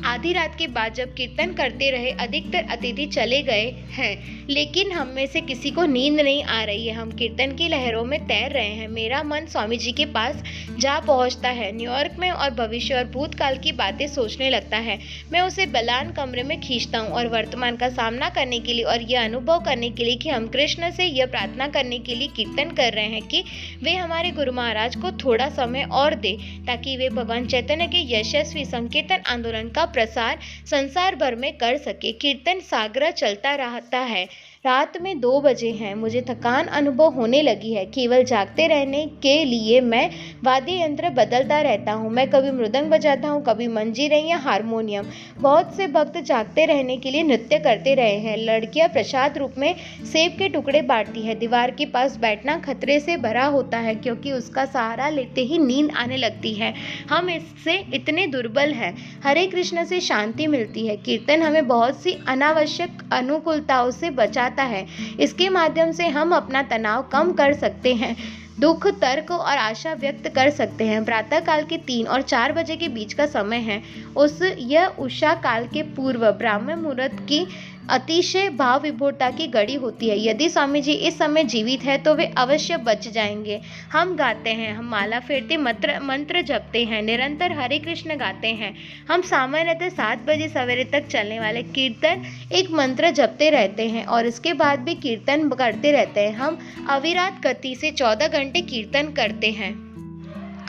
A: आधी रात के बाद जब कीर्तन करते रहे, अधिकतर अतिथि चले गए हैं, लेकिन हम में से किसी को नींद नहीं आ रही है। हम कीर्तन की लहरों में तैर रहे हैं। मेरा मन स्वामी जी के पास जा पहुंचता है। न्यूयॉर्क में और भविष्य और भूतकाल की बातें सोचने लगता है। मैं उसे बलान कमरे में खींचता हूँ और वर्तमान का सामना करने के लिए और यह अनुभव करने के लिए कि हम कृष्ण से यह प्रार्थना करने के लिए कीर्तन कर रहे हैं कि वे हमारे गुरु महाराज को थोड़ा समय और दे ताकि वे भगवान चैतन्य के यशस्वी संकीर्तन आंदोलन का प्रसार संसार भर में कर सके। कीर्तन सागर चलता रहता है। रात में 2 बजे हैं। मुझे थकान अनुभव होने लगी है। केवल जागते रहने के लिए मैं वाद्य यंत्र बदलता रहता हूँ। मैं कभी मृदंग बजाता हूँ, कभी मंजीरे या हारमोनियम। बहुत से भक्त जागते रहने के लिए नृत्य करते रहे हैं। लड़कियां प्रसाद रूप में सेब के टुकड़े बांटती है। दीवार के पास बैठना खतरे से भरा होता है क्योंकि उसका सहारा लेते ही नींद आने लगती है। हम इससे इतने दुर्बल हैं। हरे कृष्ण से शांति मिलती है। कीर्तन हमें बहुत सी अनावश्यक अनुकूलताओं से बचाता है। इसके माध्यम से हम अपना तनाव कम कर सकते हैं, दुख, तर्क और आशा व्यक्त कर सकते हैं। प्रातः काल के 3 और 4 बजे के बीच का समय है। यह उषा काल के पूर्व ब्राह्मण मुहूर्त की अतिशय भाव विभोरता की घड़ी होती है। यदि स्वामी जी इस समय जीवित है तो वे अवश्य बच जाएंगे। हम गाते हैं, हम माला फेरते, मंत्र जपते हैं, निरंतर हरे कृष्ण गाते हैं। हम सामान्यतः 7 बजे सवेरे तक चलने वाले कीर्तन एक मंत्र जपते रहते हैं और इसके बाद भी कीर्तन करते रहते हैं। हम अविरत गति से 14 घंटे कीर्तन करते हैं।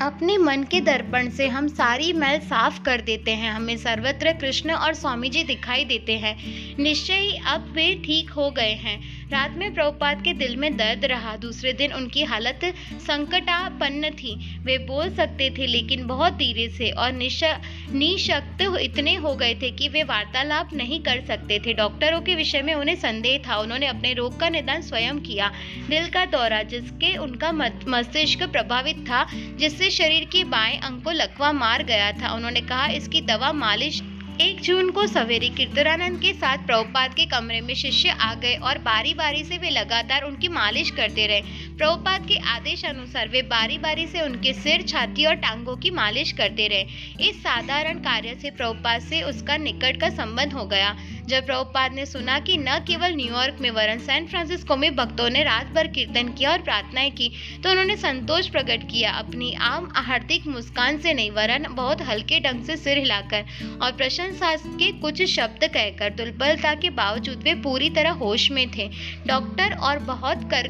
A: अपने मन के दर्पण से हम सारी मैल साफ कर देते हैं। हमें सर्वत्र कृष्ण और स्वामी जी दिखाई देते हैं। निश्चय ही अब वे ठीक हो गए हैं। रात में प्रभुपाद के दिल में दर्द रहा। दूसरे दिन उनकी हालत संकटापन्न थी। वे बोल सकते थे लेकिन बहुत धीरे से और निशक्त इतने हो गए थे कि वे वार्तालाप नहीं कर सकते थे। डॉक्टरों के विषय में उन्हें संदेह था। उन्होंने अपने रोग का निदान स्वयं किया। दिल का दौरा, जिसके उनका मस्तिष्क प्रभावित था, जिससे शरीर के बाएं अंग को लकवा मार गया था। उन्होंने कहा, इसकी दवा मालिश। 1 जून को सवेरे कीर्तनानंद के साथ प्रभुपाद के कमरे में शिष्य आ गए और बारी बारी से वे लगातार उनकी मालिश करते रहे। प्रभुपाद के आदेश अनुसार वे बारी बारी से उनके सिर, छाती और टांगों की मालिश करते रहे। इस साधारण कार्य से प्रभुपाद से उसका निकट का संबंध हो गया। जब प्रभुपाद ने सुना कि न केवल न्यूयॉर्क में वरन सैन फ्रांसिस्को में भक्तों ने रात भर कीर्तन किया और प्रार्थनाएं की, तो उन्होंने संतोष प्रकट किया। अपनी आम हार्दिक मुस्कान से नहीं, वरन बहुत हल्के ढंग से सिर हिलाकर और प्रशंसा के कुछ शब्द कहकर। दुर्बलता के बावजूद वे पूरी तरह होश में थे। डॉक्टर और बहुत करके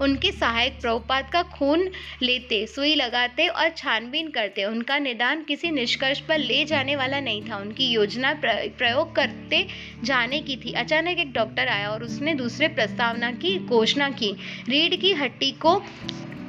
A: उनके सहायक प्रभुपाद का खून लेते, सुई लगाते और छानबीन करते। उनका निदान किसी निष्कर्ष पर ले जाने वाला नहीं था। उनकी योजना प्रयोग करते जाने की थी। अचानक एक डॉक्टर आया और उसने दूसरे प्रस्तावना की घोषणा की, रीढ़ की हड्डी को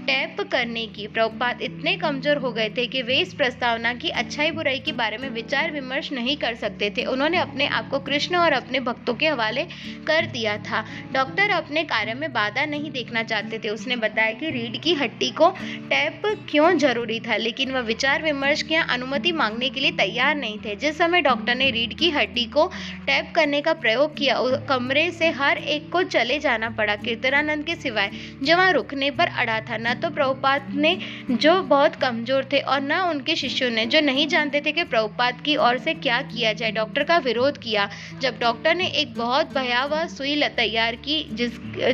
A: टैप करने की। प्रभुपाद इतने कमजोर हो गए थे कि वे इस प्रस्तावना की अच्छाई बुराई के बारे में विचार विमर्श नहीं कर सकते थे। उन्होंने अपने आप को कृष्ण और अपने भक्तों के हवाले कर दिया था। डॉक्टर अपने कार्य में बाधा नहीं देखना चाहते थे। उसने बताया कि रीढ़ की हड्डी को टैप क्यों जरूरी था, लेकिन वह विचार विमर्श की अनुमति मांगने के लिए तैयार नहीं थे। जिस समय डॉक्टर ने रीढ़ की हड्डी को टैप करने का प्रयोग किया, कमरे से हर एक को चले जाना पड़ा, कीर्तनानंद के सिवाय, जो वहां रुकने पर अड़ा था। न तो प्रभुपाद ने, जो बहुत कमजोर थे, और न उनके शिष्यों ने, जो नहीं जानते थे कि प्रभुपाद की ओर से क्या किया जाए, डॉक्टर का विरोध किया। जब डॉक्टर ने एक बहुत भयावह सुई तैयार की,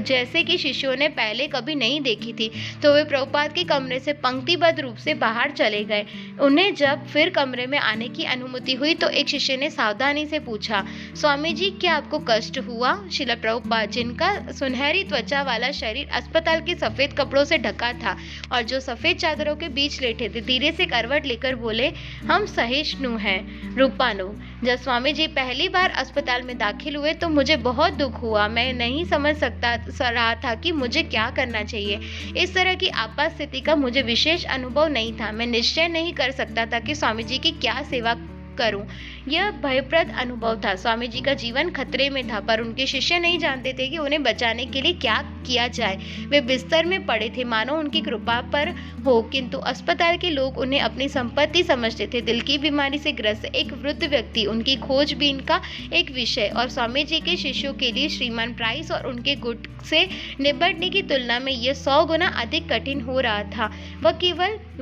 A: जैसे कि शिष्यों ने पहले कभी नहीं देखी थी, तो वे प्रभुपाद के कमरे से पंक्तिबद्ध रूप से बाहर चले गए। उन्हें जब फिर कमरे में आने की अनुमति हुई तो एक शिष्य ने सावधानी से पूछा, स्वामी जी, क्या आपको कष्ट हुआ? श्रील प्रभुपाद, जिनका सुनहरी त्वचा वाला शरीर अस्पताल के सफेद कपड़ों से ढका था और जो सफेद चादरों के बीच लेटे थे, धीरे से करवट लेकर बोले, हम सहिष्णु हैं। रूपानु, जब स्वामी जी पहली बार अस्पताल में दाखिल हुए तो मुझे बहुत दुख हुआ। मैं नहीं समझ रहा था कि मुझे क्या करना चाहिए। इस तरह की आपात स्थिति का मुझे विशेष अनुभव नहीं था। मैं निश्चय नहीं कर सकता था कि स्वामी जी की क्या सेवा करूं। यह भयप्रद अनुभव था। स्वामी जी का जीवन खतरे में था, पर उनके शिष्य नहीं जानते थे कि उन्हें बचाने के लिए क्या किया जाए। वे बिस्तर में पड़े थे, मानो उनकी कृपा पर हो, किंतु अस्पताल के लोग उन्हें अपनी संपत्ति समझते थे। दिल की बीमारी से ग्रस्त एक वृद्ध व्यक्ति, उनकी खोजबीन का एक विषय, और स्वामी जी के शिष्यों के लिए श्रीमान प्राइस और उनके गुट से निपटने की तुलना में यह 100 गुना अधिक कठिन हो रहा था।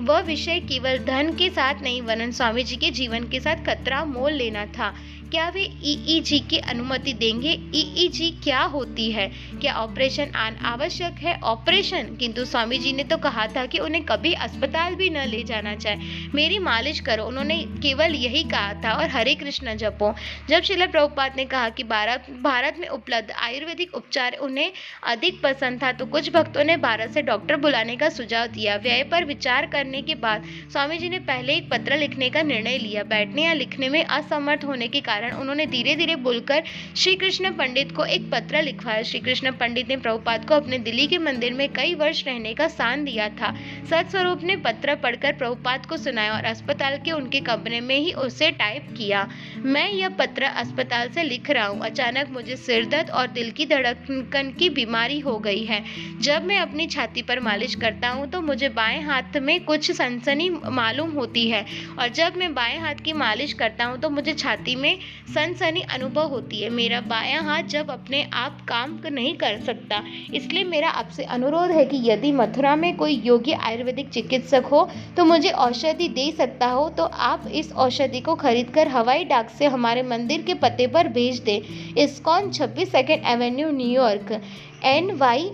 A: वह विषय केवल धन के साथ नहीं, वरन स्वामी जी के जीवन के साथ खतरा मोल लेना था। क्या वे ईईजी की अनुमति देंगे? ईईजी क्या होती है? क्या ऑपरेशन आवश्यक है? ऑपरेशन? किंतु स्वामी जी ने तो कहा था कि उन्हें कभी अस्पताल भी न ले जाना चाहिए। मेरी मालिश करो, उन्होंने केवल यही कहा था, और हरे कृष्ण जपो। जब श्रील प्रभुपाद ने कहा कि भारत में उपलब्ध आयुर्वेदिक उपचार उन्हें अधिक पसंद था, तो कुछ भक्तों ने भारत से डॉक्टर बुलाने का सुझाव दिया। व्यय पर विचार करने के बाद स्वामी जी ने पहले एक पत्र लिखने का निर्णय लिया। बैठने या लिखने में असमर्थ होने के कारण कारण उन्होंने धीरे धीरे बोलकर श्री कृष्ण पंडित को एक पत्र लिखवाया। श्री कृष्ण पंडित ने प्रभुपाद को अपने दिल्ली के मंदिर में कई वर्ष रहने का सान दिया था। सतस्वरूप ने पत्र पढ़कर प्रभुपाद को सुनाया और अस्पताल के उनके कमरे में ही उसे टाइप किया। मैं यह पत्र अस्पताल से लिख रहा हूँ। अचानक मुझे सिर दर्द और दिल की धड़कन की बीमारी हो गई है। जब मैं अपनी छाती पर मालिश करता हूँ तो मुझे बाएं हाथ में कुछ सनसनी मालूम होती है और जब मैं बाएं हाथ की मालिश करता हूँ तो मुझे छाती में सनसनी अनुभव होती है। मेरा बायां हाथ जब अपने आप काम नहीं कर सकता, इसलिए मेरा आपसे अनुरोध है कि यदि मथुरा में कोई योग्य आयुर्वेदिक चिकित्सक हो तो मुझे औषधि दे सकता हो तो आप इस औषधि को खरीदकर हवाई डाक से हमारे मंदिर के पते पर भेज दें। ISKCON 26 second Avenue, New York, NY।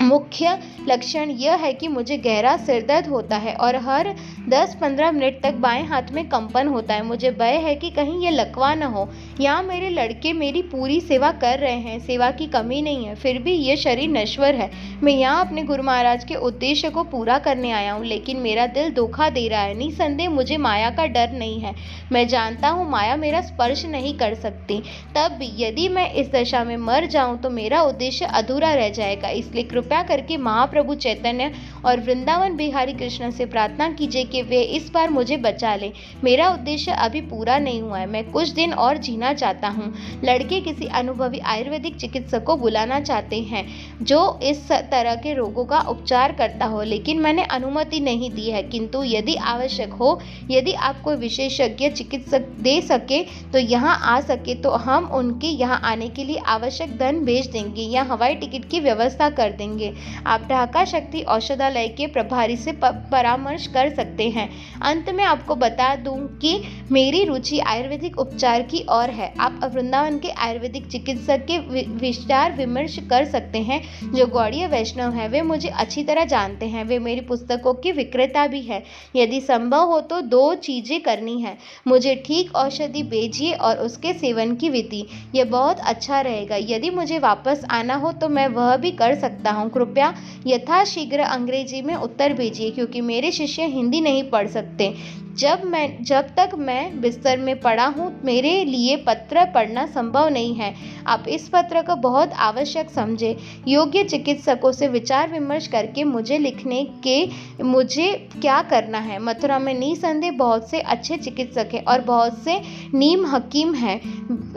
A: मुख्य लक्षण यह है कि मुझे गहरा सिरदर्द होता है और हर 10-15 मिनट तक बाएं हाथ में कंपन होता है। मुझे भय है कि कहीं यह लकवा न हो। यहाँ मेरे लड़के मेरी पूरी सेवा कर रहे हैं, सेवा की कमी नहीं है, फिर भी यह शरीर नश्वर है। मैं यहाँ अपने गुरु महाराज के उद्देश्य को पूरा करने आया हूँ, लेकिन मेरा दिल धोखा दे रहा है। निसंदेह मुझे माया का डर नहीं है। मैं जानता हूँ माया मेरा स्पर्श नहीं कर सकती। तब भी यदि मैं इस दशा में मर जाऊँ तो मेरा उद्देश्य अधूरा रह जाएगा। इसलिए कृपया करके महाप्रभु चैतन्य और वृंदावन बिहारी कृष्ण से प्रार्थना कीजिए कि वे इस बार मुझे बचा लें। मेरा उद्देश्य अभी पूरा नहीं हुआ है। मैं कुछ दिन और जीना चाहता हूँ। लड़के किसी अनुभवी आयुर्वेदिक चिकित्सक को बुलाना चाहते हैं जो इस तरह के रोगों का उपचार करता हो, लेकिन मैंने अनुमति नहीं दी है। किंतु यदि आवश्यक हो, यदि आप कोई विशेषज्ञ चिकित्सक दे सके तो यहाँ आ सके तो हम उनके यहाँ आने के लिए आवश्यक धन भेज देंगे या हवाई टिकट की व्यवस्था कर देंगे। आप ढाका शक्ति औषधालय के प्रभारी से परामर्श कर सकते हैं। अंत में आपको बता दूं कि मेरी रुचि आयुर्वेदिक उपचार की ओर है। आप वृंदावन के आयुर्वेदिक चिकित्सक के विचार विमर्श कर सकते हैं जो गौड़ीय वैष्णव है। वे मुझे अच्छी तरह जानते हैं। वे मेरी पुस्तकों के विक्रेता भी है। यदि संभव हो तो 2 चीजें करनी है। मुझे ठीक औषधि भेजिए और उसके सेवन की विधि। यह बहुत अच्छा रहेगा। यदि मुझे वापस आना हो तो मैं वह भी कर सकता हूँ। कृपया यथाशीघ्र अंग्रेजी में उत्तर भेजिए क्योंकि मेरे शिष्य हिंदी नहीं पढ़ सकते। जब तक मैं बिस्तर में पड़ा हूँ मेरे लिए पत्र पढ़ना संभव नहीं है। आप इस पत्र को बहुत आवश्यक समझे। योग्य चिकित्सकों से विचार विमर्श करके मुझे लिखने के मुझे क्या करना है। मथुरा में निसंदेह बहुत से अच्छे चिकित्सक हैं और बहुत से नीम हकीम हैं।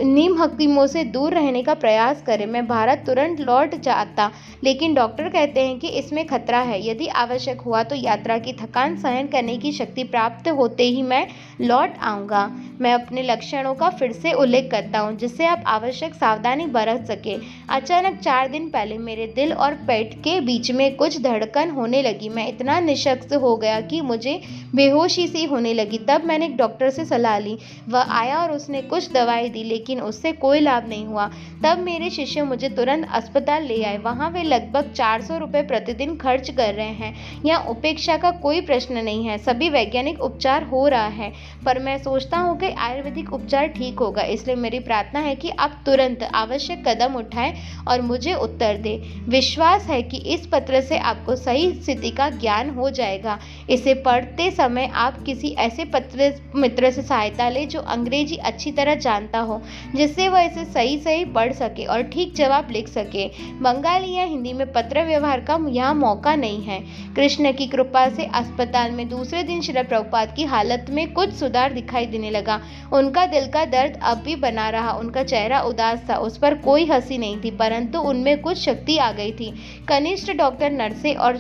A: नीम हकीमों से दूर रहने का प्रयास करें। मैं भारत तुरंत लौट जाता, लेकिन डॉक्टर कहते हैं कि इसमें खतरा है। यदि आवश्यक हुआ तो यात्रा की थकान सहन करने की शक्ति प्राप्त होते ही मैं लौट आऊँगा। मैं अपने लक्षणों का फिर से उल्लेख करता हूँ जिससे आप आवश्यक सावधानी बरत सके। अचानक 4 दिन पहले मेरे दिल और पेट के बीच में कुछ धड़कन होने लगी। मैं इतना निशक्त हो गया कि मुझे बेहोशी सी होने लगी। तब मैंने एक डॉक्टर से सलाह ली। वह आया और उसने कुछ दवाई दी, लेकिन उससे कोई लाभ नहीं हुआ। तब मेरे शिष्य मुझे तुरंत अस्पताल ले आए। वहाँ वे लगभग 400 रुपये प्रतिदिन खर्च कर रहे हैं। यहाँ उपेक्षा का कोई प्रश्न नहीं है। सभी वैज्ञानिक उपचार हो रहा है, पर मैं सोचता हूँ कि आयुर्वेदिक उपचार ठीक होगा। इसलिए मेरी प्रार्थना है कि आप तुरंत आवश्यक कदम उठाएं और मुझे उत्तर दें। विश्वास है कि इस पत्र से आपको सही स्थिति का ज्ञान हो जाएगा। इसे पढ़ते समय आप किसी ऐसे पत्र मित्र से सहायता लें जो अंग्रेजी अच्छी तरह जानता हो, जिससे वह इसे सही पढ़ सके और ठीक जवाब लिख सके। बंगाली या हिंदी में पत्र व्यवहार का यहाँ मौका नहीं है। कृष्ण की कृपा से अस्पताल में दूसरे दिन श्री प्रभुपाद की हालत में कुछ सुधार दिखाई देने लगा। उनका दिल का दर्द अब भी बना रहा। उनका चेहरा उदास था। उस पर कोई हंसी नहीं थी, परंतु उनमें कुछ शक्ति आ गई थी। कनिष्ठ डॉक्टर, नर्सें और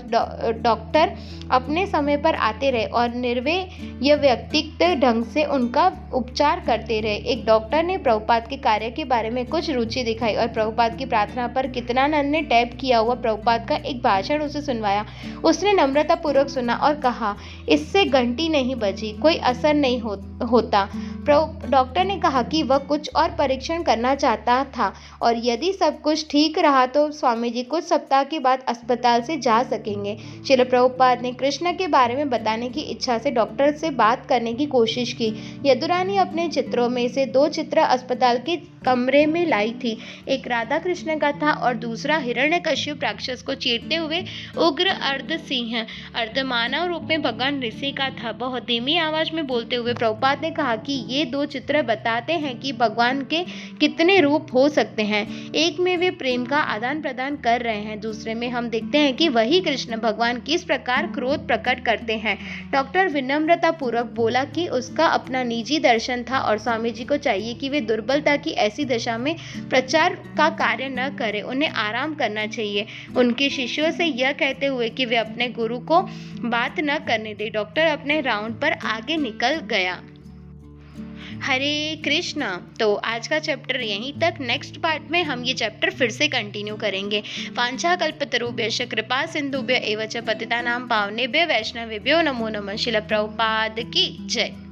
A: डॉक्टर अपने समय पर आते रहे और निर्व्यय व्यक्तिगत ढंग से उनका उपचार करते रहे। एक डॉक्टर ने प्रभुपाद के कार्य के बारे में कुछ रुचि दिखाई और प्रभुपाद की प्रार्थना पर कितनानंद ने टाइप किया हुआ प्रभुपाद का एक भाषण उसे सुनवाया। उसने नम्रतापूर्वक सुना और कहा, इससे घंटी नहीं बजी, कोई असर नहीं होता। डॉक्टर ने कहा कि वह कुछ और परीक्षण करना चाहता था और यदि सब कुछ ठीक रहा तो स्वामी जी कुछ सप्ताह के बाद अस्पताल से जा सकेंगे। श्रील प्रभुपाद ने कृष्ण के बारे में बताने की इच्छा से डॉक्टर से बात करने की कोशिश की। यदुरानी अपने चित्रों में से 2 चित्र अस्पताल के कमरे में लाई थी। एक राधा कृष्ण का था और दूसरा हिरण्यकश्यप राक्षस को चीरते हुए उग्र अर्ध सिंह अर्ध मानव रूप में भगवान ऋषि का था। बहुत धीमी धीमी आवाज में बोलते हुए प्रभुपाद ने कहा कि ये दो चित्र बताते हैं कि भगवान के कितने रूप हो सकते हैं। एक में वे प्रेम का आदान प्रदान कर रहे हैं, दूसरे में हम देखते हैं कि वही कृष्ण भगवान किस प्रकार क्रोध प्रकट करते हैं। डॉक्टर विनम्रता पूर्वक बोला कि उसका अपना निजी दर्शन था और स्वामी जी को चाहिए कि वे दुर्बलता की ऐसी दशा में प्रचार का कार्य न करें, उन्हें आराम करना चाहिए। उनके शिष्यों से यह कहते हुए कि वे अपने गुरु को बात न करने दें, डॉक्टर अपने राउंड पर आगे निकल गया। हरे कृष्णा। तो आज का चैप्टर यहीं तक। नेक्स्ट पार्ट में हम ये चैप्टर फिर से कंटिन्यू करेंगे। वाञ्छाकल्पतरुभ्यश्च कृपा सिंधुभ्य एव च पतितानां पावनेभ्यो वैष्णवेभ्यो नमो नमः। शिल प्रभुपाद की जय।